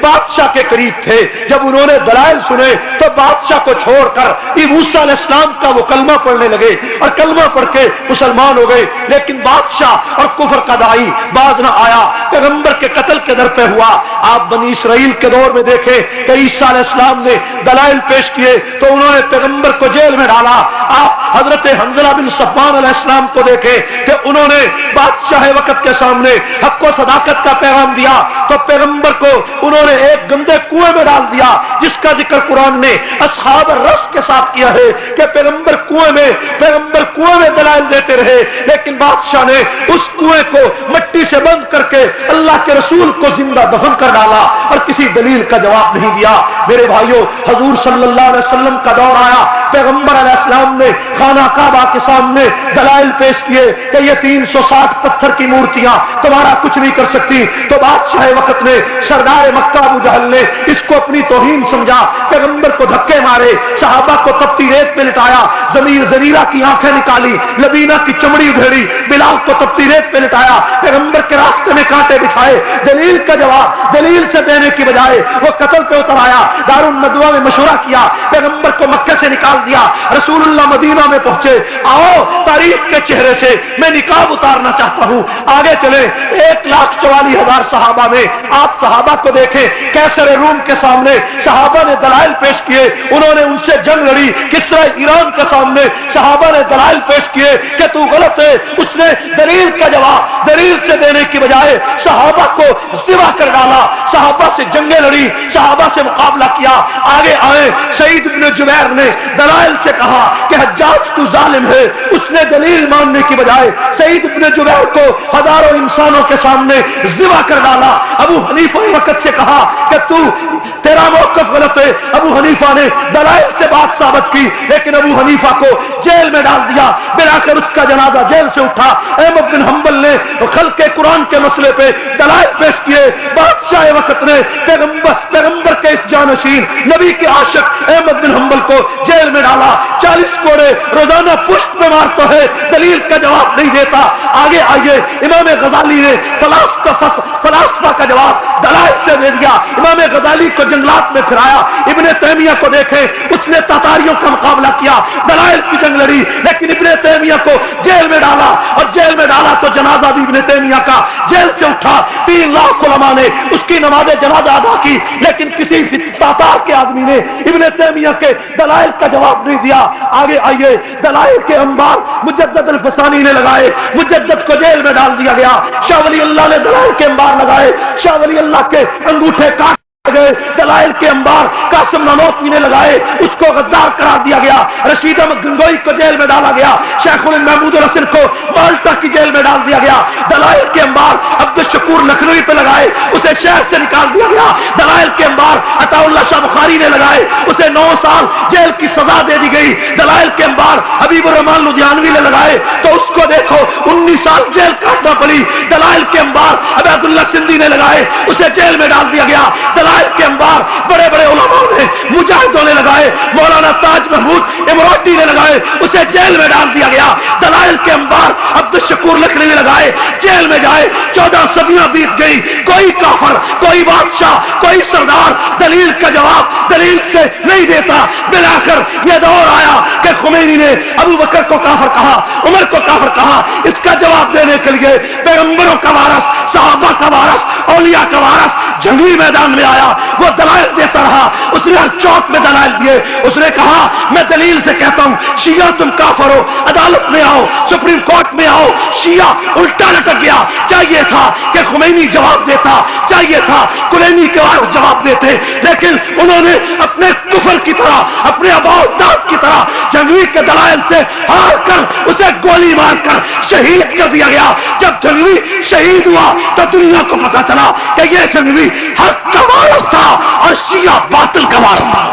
बादशाह के करीब थे। जब उन्होंने दलाइल सुने तो बादशाह को छोड़कर मूसा अलैहिस्सलाम का वो कलमा पढ़ने लगे और कलमा पढ़ के मुसलमान हो गए। लेकिन बादशाह और कुफर का दाई बाज न आया, पैगंबर के कत्ल के दर पे हुआ। आप बनी इसराइल के दौर में देखें कि ईसा अलैहिस्सलाम ने दलाइल पेश किए तो उन्होंने पैगंबर को जेल में डाला। आप हजरत हंजला बिन सफवान अलैहिस्सलाम को देखें कि उन्होंने बादशाह वक्त के सामने हक व सदाकत का पैगाम दिया तो पैगंबर को उन्होंने एक गंदे कुएं में डाल दिया, जिसका जिक्र कुरान ने असहाब रस के साथ किया है कि पैगंबर कुएं में दलाइल देते रहे। लेकिन बादशाह ने उस कुएं को मिट्टी से बंद करके अल्लाह के रसूल को जिंदा दफन कर डाला और किसी दलील का जवाब नहीं दिया। मेरे भाइयों, हुजूर सल्लल्लाहु अलैहि वसल्लम का दौर आया, पैगंबर अलैहिस्सलाम ने खाना काबा के सामने दलाइल पेश किए कि ये 360 पत्थर की मूर्तियां तुम्हारा कुछ नहीं कर सकती। तो बादशाह वक्त ने, सरदार मक्का अबू जहल ने इसको अपनी तौहीन समझा, पैगंबर को धक्के मारे, सहाबा को तपती रेत पे लिटाया, जमीर जरीरा की आंखें निकाली, लबीना की चमड़ी उधेड़ी, बिलाल को तपती रेत पे लिटाया, पैगंबर के रास्ते में कांटे बिछाए। दलील का जवाब दलील से देने की बजाय वो कत्ल पे उतर आया। दारुल नदवा में मशवरा किया, पैगंबर को मक्के से निकाल दिया। रसूलुल्लाह मदीना में पहुंचे। आओ तारीख के चेहरे से मैं निकाब उतारना चाहता हूं। आगे चले। 1,44,000 सहाबा में आप सहाबा को देखें, कैसर रूम के सामने सहाबा ने दलाइल पेश किए, उन्होंने उनसे जंग लड़ी। किसरा ईरान के सामने सहाबा ने दलाइल पेश किए कि तू गलत है। उसने दलील का जवाब दलील से देने की बजाय सहाबा को सिवा कर डाला, सहाबा से जंगें लड़ी, सहाबा से मुकाबला किया। आगे आए सईद इब्न जुबैर ने दलाइल से कहा कि हज्जाज तू जालिम है। उसने दलील मानने की बजाय सईद इब्न जुबैर को हजारों इंसानों के सामने जिवा कर डाला। अबू हनीफा ने वक्त से कहा कि तू तेरा मौक़िफ़ गलत है। अबू हनीफा ने दलाइल से बात साबित की, लेकिन अबू हनीफा को जेल में डाल दिया। फिर आकर उसका जनाजा जेल से उठा। अहमद बिन हंबल ने खल्क़े कुरान के मसले पे दलाइल पेश किए। बादशाह वक्त ने पैगंबर के इस जानशीन नबी के आशिक अहमद बिन हंबल को जेल में डाला। 40 कोड़े रोजाना पुष्ट पे मारता है, दलील का जवाब नहीं देता। आगे आइए, इमाम गजाली ने फलासफा का जवाब दलाइल से दे दिया। इमाम गजाली को जंगलात में फिराया। इब्ने तैमिया को देखें, उसने तातारियों का मुकाबला किया, दलाइल की जंग लड़ी, लेकिन इब्ने तैमिया को जेल में डाला। और जेल में डाला तो जनाजा भी इब्ने तैमिया का जेल से उठा। 3 लाख उलमा ने उसकी नमाज जनाजा अदा की, लेकिन किसी तातार के आदमी ने इब्ने तैमिया के दलाइल का जवाब नहीं दिया। आगे आइए, दलाइल के अंबार मुजद्दद अल-फसानी ने लगाए, मुजद्दद को जेल में डाल दिया गया। शाह वली अल्लाह ने दलाइल के अंबार लगाए, शाह वली अल्लाह के अंगूठे काट गए। दलाइल के अंबार कासिम नानोतवी ने लगाए, उसको गद्दार करार दिया गया। रशीद अहमद गंगोई को जेल में डाला गया। शेखुल महमूद रसिल को माल्टा की जेल में डाल दिया गया। दलाइल के अंबार अब्दुल शकूर लखनवी पे लगाए, उसे शहर से निकाल दिया गया। दलाइल के अंबार अताउल्लाह शाह बुखारी ने लगाए, उसे 9 साल जेल की सजा दे दी गई। दलाइल के अंबार हबीबुर रहमान लुधियानवी ने लगाए तो उसको देखो 19 साल जेल काटना पड़ी। दलाइल के अंबार अबैदुल्लाह सिंधी ने लगाए, उसे जेल में डाल दिया गया। दलाइल के अंबार बड़े बड़े उलमाओं ने, मुजाहिदों ने लगाए, मौलाना ताज महमूद इमराती ने लगाए, उसे जेल में डाल दिया गया। दलाइल के अंबार अब्दुल शकूर लखनवी ने लगाए, जेल में जाए। 14 सदियां बीत गई, कोई काफर, कोई बादशाह, कोई सरदार दलील का जवाब दलील से नहीं देता। बिलाकर यह दौर आया कि खुमैनी ने अबू बकर को काफर कहा, उमर को काफर कहा। इसका जवाब देने के लिए पैगंबरों का वारस, सहाबा का वारस, औलिया का वारस जंगली मैदान में आया। वो दलाइल देता रहा, उसने हर चौक में दलाइल दिए। उसने कहा मैं दलील से कहता हूं, शिया तुम काफर हो, अदालत में आओ, सुप्रीम कोर्ट में आओ। शिया उल्टा लटक गया। चाहिए था कि खुमैनी जवाब देता, चाहिए था कुलैनी के वारस जवाब देते, लेकिन उन्होंने अपने कुफर की तरह, अपने अबाउदात की तरह जंगली के दलाइल से हार कर उसे गोली मारकर शहीद कर दिया गया। जब जंगली शहीद हुआ तो दुनिया को पता चला कि यह जंगली हक का वारस था और शिया बातिल का वारस था।